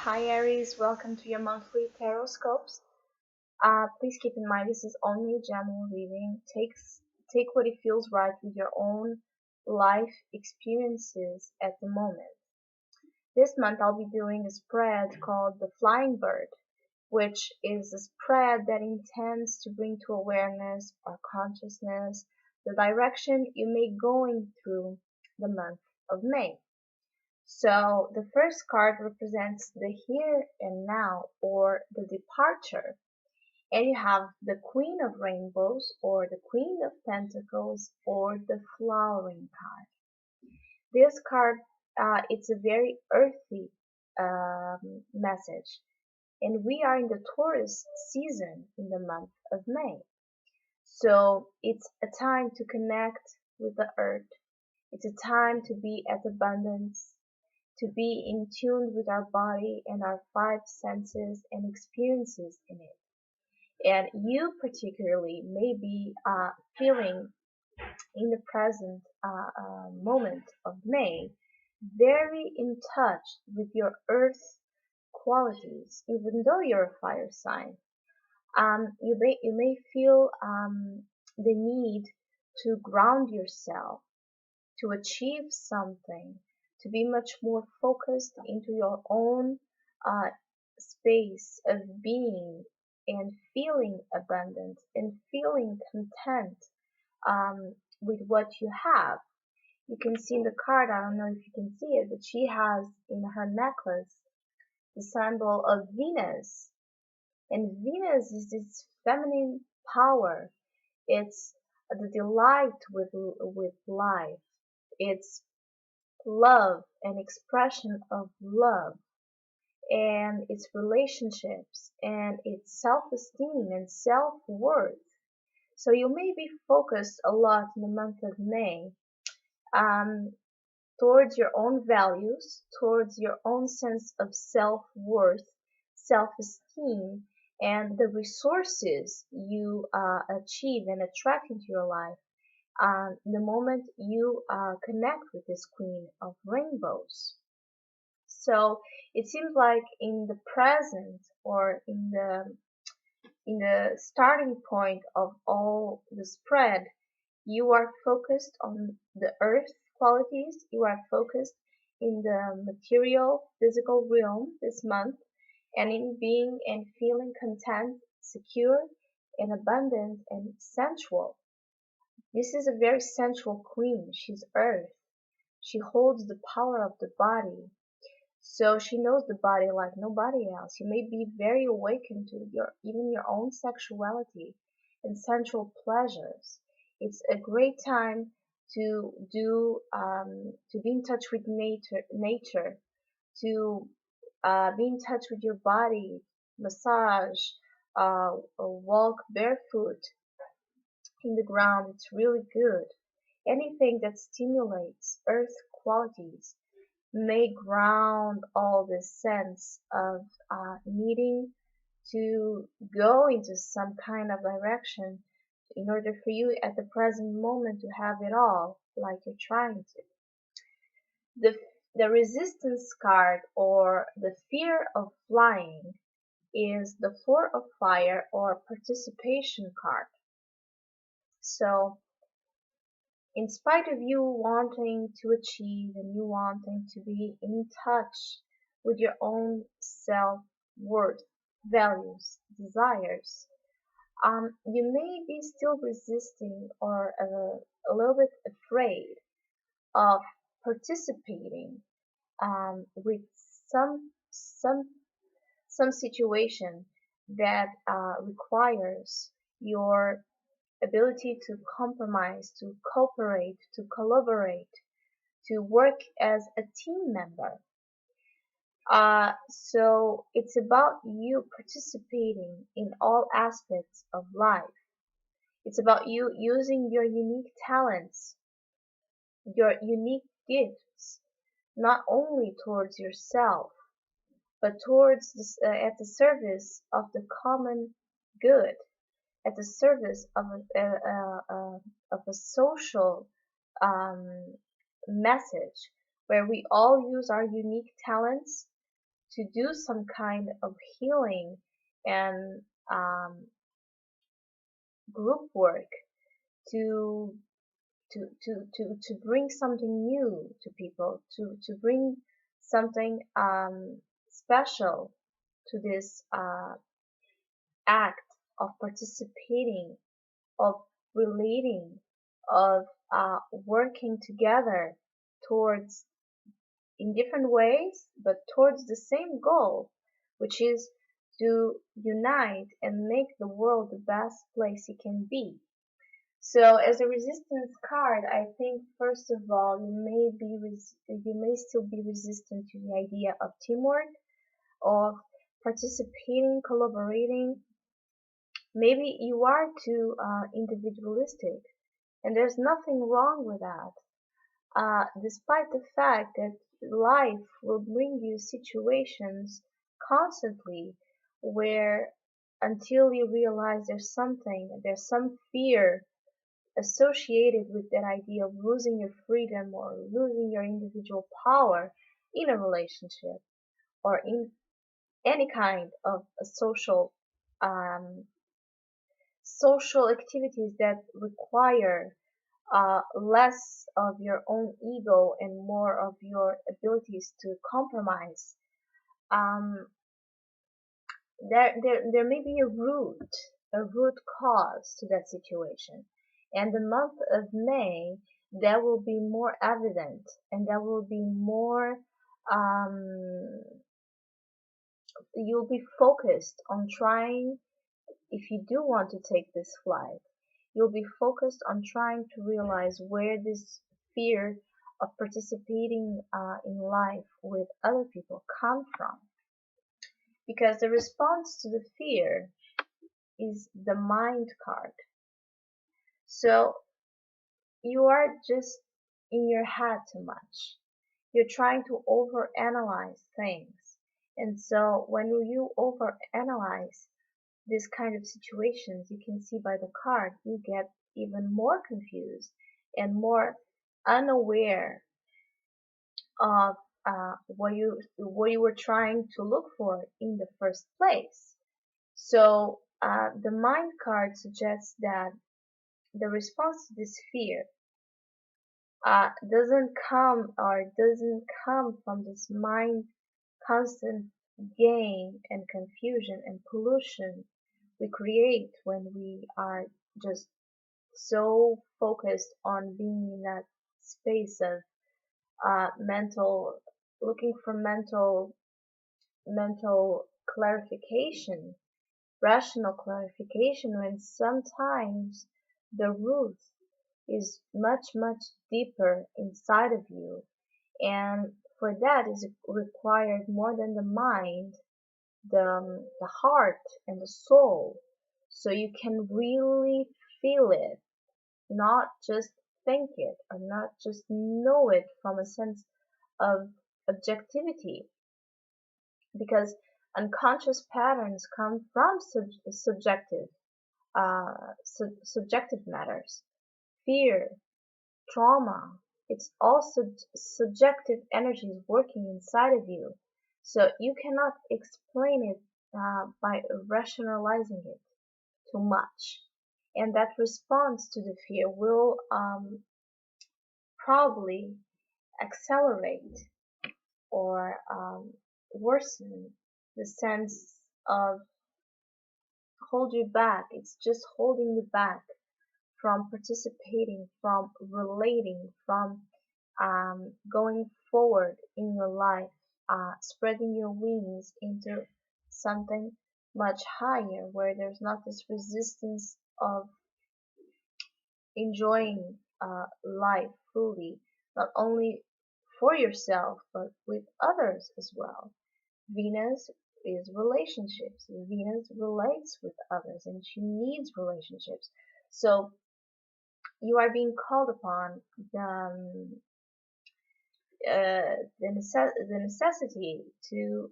Hi Aries, welcome to your monthly tarot scopes. Please keep in mind this is only a general reading. Take what it feels right with your own life experiences at the moment. This month I'll be doing a spread called the Flying Bird, which is a spread that intends to bring to awareness or consciousness the direction you may going through the month of May. So the first card represents the here and now or the departure. And you have the Queen of Rainbows or the Queen of Pentacles or the Flowering card. This card, it's a very earthy message. And we are in the Taurus season in the month of May. So it's a time to connect with the earth. It's a time to be at abundance, to be in tune with our body and our five senses and experiences in it. And you particularly may be feeling in the present moment of May very in touch with your earth qualities, even though you're a fire sign. You may feel the need to ground yourself, to achieve something, to be much more focused into your own uh, space of being and feeling abundant and feeling content with what you have. You can see in the card, I don't know if you can see it, but she has in her necklace the symbol of Venus. And Venus is this feminine power. It's the delight with life. It's love and expression of love and its relationships and its self-esteem and self-worth. So you may be focused a lot in the month of May um, towards your own values, towards your own sense of self-worth, self-esteem, and the resources you achieve and attract into your life the moment you connect with this Queen of Rainbows. So it seems like in the present or in the starting point of all the spread, you are focused on the earth qualities, you are focused in the material physical realm this month, and in being and feeling content, secure, and abundant and sensual. This is a very sensual queen. She's earth. She holds the power of the body. So she knows the body like nobody else. You may be very awakened to even your own sexuality and sensual pleasures. It's a great time to be in touch with nature, to be in touch with your body, massage, or walk barefoot in the ground. It's really good. Anything that stimulates earth qualities may ground all this sense of needing to go into some kind of direction in order for you at the present moment to have it all like you're trying to. The resistance card or the fear of flying is the Four of Fire or participation card. So in spite of you wanting to achieve and you wanting to be in touch with your own self-worth, values, desires, you may be still resisting or a little bit afraid of participating with some some situation that requires your ability to compromise, to cooperate, to collaborate, to work as a team member. So it's about you participating in all aspects of life. It's about you using your unique talents, your unique gifts, not only towards yourself, but towards at the service of the common good, at the service of a social um, message where we all use our unique talents to do some kind of healing and group work to to bring something new to people, to bring something special to this act of participating, of relating, of working together towards, in different ways, but towards the same goal, which is to unite and make the world the best place it can be. So as a resistance card, I think first of all you may still be resistant to the idea of teamwork, of participating, collaborating. Maybe you are too individualistic, and there's nothing wrong with that. Despite the fact that life will bring you situations constantly where until you realize there's some fear associated with that idea of losing your freedom or losing your individual power in a relationship or in any kind of a um, social activities that require less of your own ego and more of your abilities to compromise. Um, there may be a root cause to that situation. And the month of May, that will be more evident and that will be more, um, you'll be focused on trying, if you do want to take this flight, you'll be focused on trying to realize where this fear of participating in life with other people come from. Because the response to the fear is the mind card. So you are just in your head too much. You're trying to overanalyze things. And so when you overanalyze this kind of situations, you can see by the card, you get even more confused and more unaware of what you were trying to look for in the first place. So the mind card suggests that the response to this fear doesn't come from this mind constant gain and confusion and pollution we create when we are just so focused on being in that space of mental, looking for mental clarification, rational clarification, when sometimes the root is much, much deeper inside of you. And for that is required more than the mind, the heart and the soul. So you can really feel it, not just think it or not just know it from a sense of objectivity, because unconscious patterns come from subjective matters. Fear, trauma, it's also subjective energies working inside of you. So you cannot explain it by rationalizing it too much. And that response to the fear will probably accelerate or worsen the sense of hold you back. It's just holding you back from participating, from relating, from going forward in your life, spreading your wings into something much higher where there's not this resistance of enjoying life fully, not only for yourself but with others as well. Venus is relationships. Venus relates with others and she needs relationships. So you are being called upon the necessity to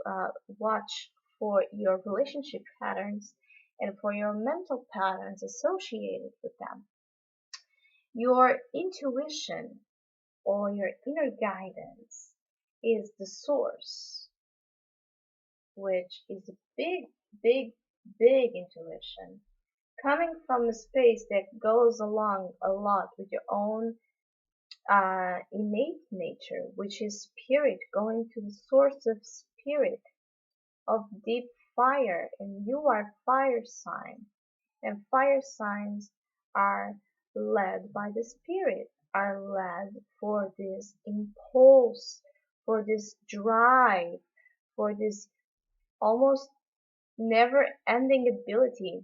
watch for your relationship patterns and for your mental patterns associated with them. Your intuition or your inner guidance is the source which is a big, big, big intuition, coming from a space that goes along a lot with your own innate nature, which is spirit, going to the source of spirit, of deep fire, and you are fire sign, and fire signs are led by the spirit, are led for this impulse, for this drive, for this almost never ending ability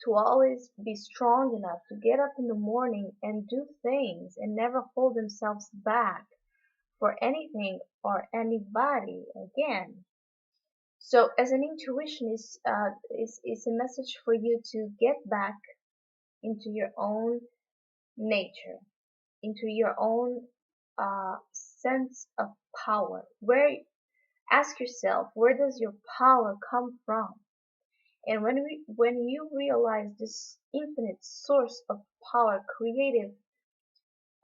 to always be strong enough to get up in the morning and do things and never hold themselves back for anything or anybody again. So as an intuition is a message for you to get back into your own nature, into your own sense of power. Where ask yourself, where does your power come from? And when you realize this infinite source of power, creative,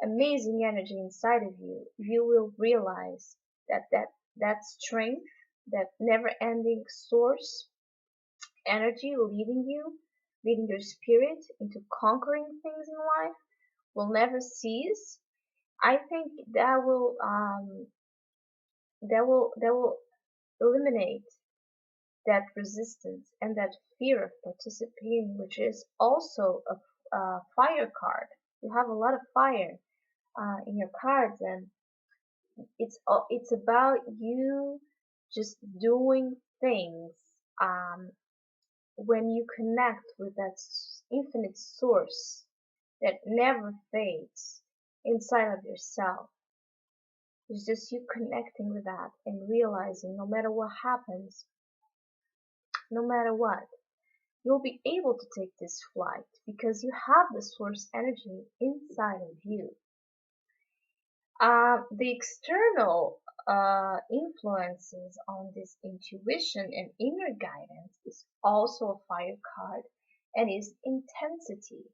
amazing energy inside of you, you will realize that strength, that never-ending source energy leading your spirit into conquering things in life will never cease. I think that will eliminate that resistance and that fear of participating, which is also a fire card. You have a lot of fire in your cards, and it's about you just doing things um, when you connect with that infinite source that never fades inside of yourself. It's just you connecting with that and realizing no matter what happens, no matter what, you'll be able to take this flight because you have the source energy inside of you. The external influences on this intuition and inner guidance is also a fire card and is intensity.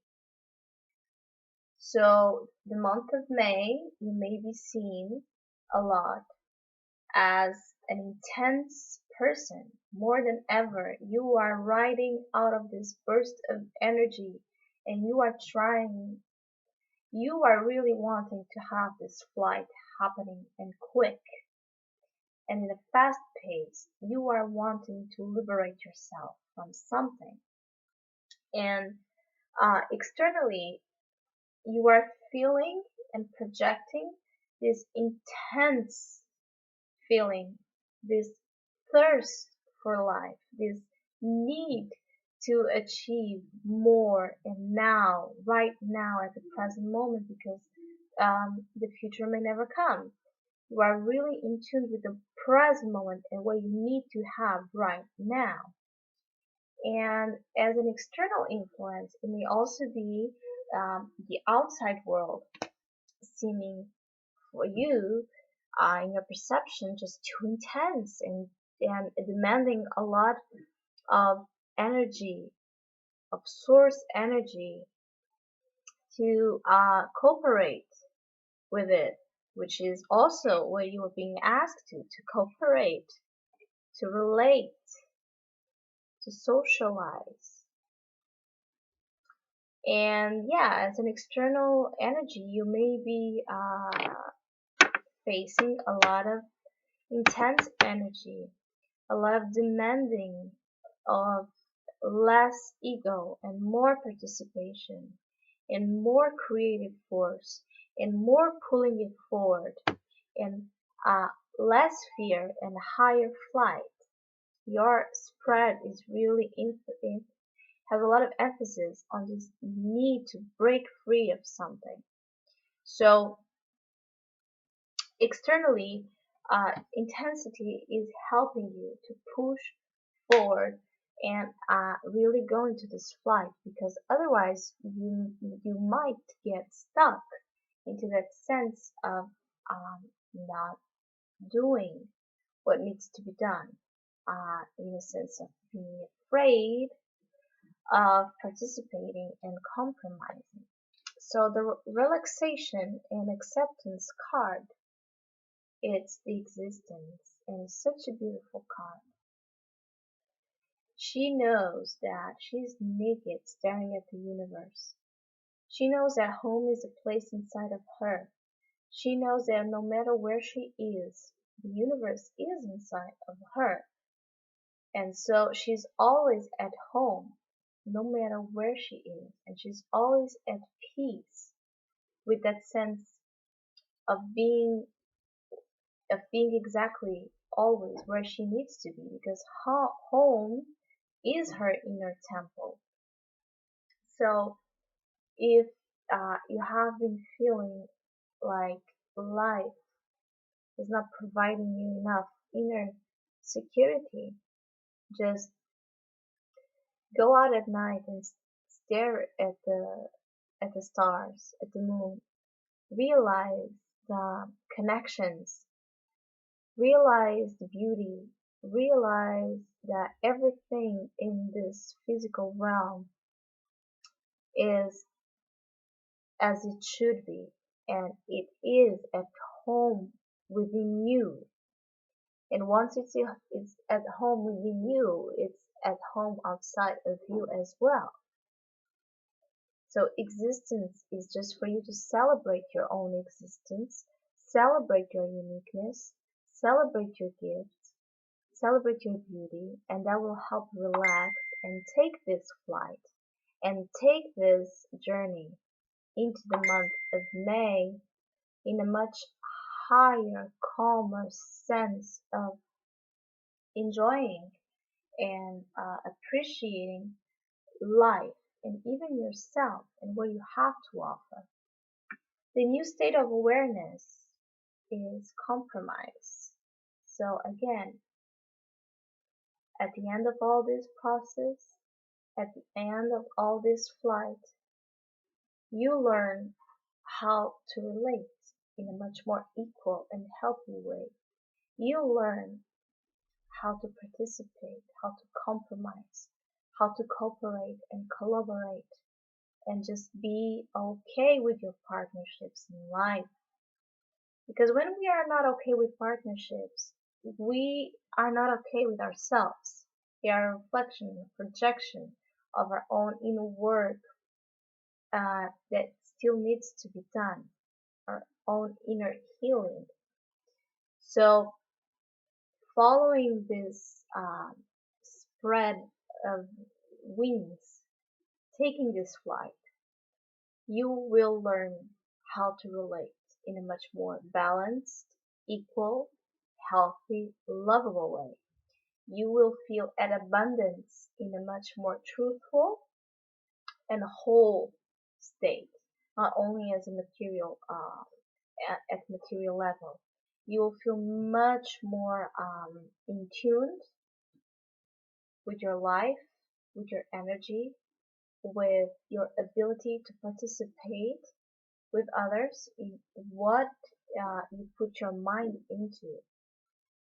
So the month of May, you may be seen a lot as an intense person. More than ever, you are riding out of this burst of energy and you are really wanting to have this flight happening and quick and in a fast pace. You are wanting to liberate yourself from something. And externally, you are feeling and projecting this intense feeling, this thirst for life, this need to achieve more and now, right now at the present moment, because the future may never come. You are really in tune with the present moment and what you need to have right now. And as an external influence, it may also be the outside world seeming for you in your perception just too intense and demanding a lot of energy, of source energy to cooperate with it, which is also where you are being asked to cooperate, to relate, to socialize. And yeah, as an external energy, you may be facing a lot of intense energy, a lot of demanding of less ego and more participation and more creative force and more pulling it forward and uh, less fear and higher flight. Your spread is really has a lot of emphasis on this need to break free of something. So externally, intensity is helping you to push forward and really go into this flight, because otherwise you might get stuck into that sense of not doing what needs to be done, in a sense of being afraid of participating and compromising. So the relaxation and acceptance card, it's the existence, and it's such a beautiful card. She knows that she's naked staring at the universe. She knows that home is a place inside of her. She knows that no matter where she is, the universe is inside of her. And so she's always at home, no matter where she is. And she's always at peace with that sense of being exactly always where she needs to be, because home is her inner temple. So if you have been feeling like life is not providing you enough inner security, just go out at night and stare at the stars, at the moon. Realize the connections, realize the beauty, realize that everything in this physical realm is as it should be, and it is at home within you. And once it's at home within you, it's at home outside of you as well. So existence is just for you to celebrate your own existence, celebrate your uniqueness, celebrate your gifts, celebrate your beauty, and that will help relax and take this flight and take this journey into the month of May in a much higher, calmer sense of enjoying and appreciating life and even yourself and what you have to offer. The new state of awareness is compromise. So again, at the end of all this process, at the end of all this flight, you learn how to relate in a much more equal and healthy way. You learn how to participate, how to compromise, how to cooperate and collaborate, and just be okay with your partnerships in life. Because when we are not okay with partnerships, we are not okay with ourselves. They are a reflection, a projection of our own inner work that still needs to be done, our own inner healing. So following this spread of wings, taking this flight, you will learn how to relate in a much more balanced, equal, healthy, lovable way. You will feel at abundance in a much more truthful and whole state, not only as a material at material level. You will feel much more in tune with your life, with your energy, with your ability to participate with others in what you put your mind into,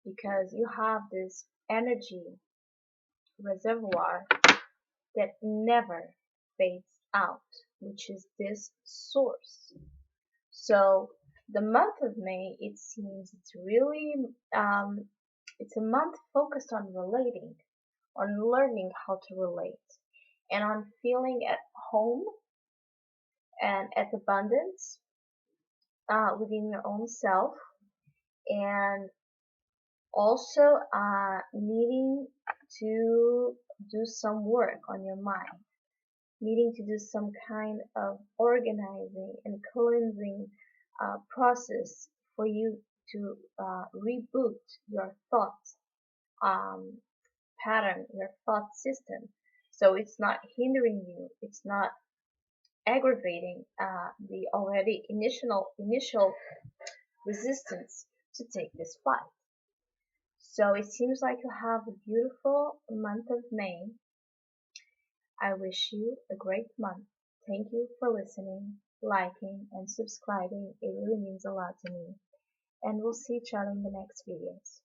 because you have this energy reservoir that never fades out, which is this source. So the month of May, it seems it's really it's a month focused on relating, on learning how to relate, and on feeling at home and at abundance within your own self, and also needing to do some work on your mind, needing to do some kind of organizing and cleansing process for you to reboot your thought um, pattern, your thought system. So it's not hindering you, it's not aggravating the already initial resistance to take this flight. So it seems like you have a beautiful month of May. I wish you a great month. Thank you for listening, liking, and subscribing. It really means a lot to me. And we'll see each other in the next videos.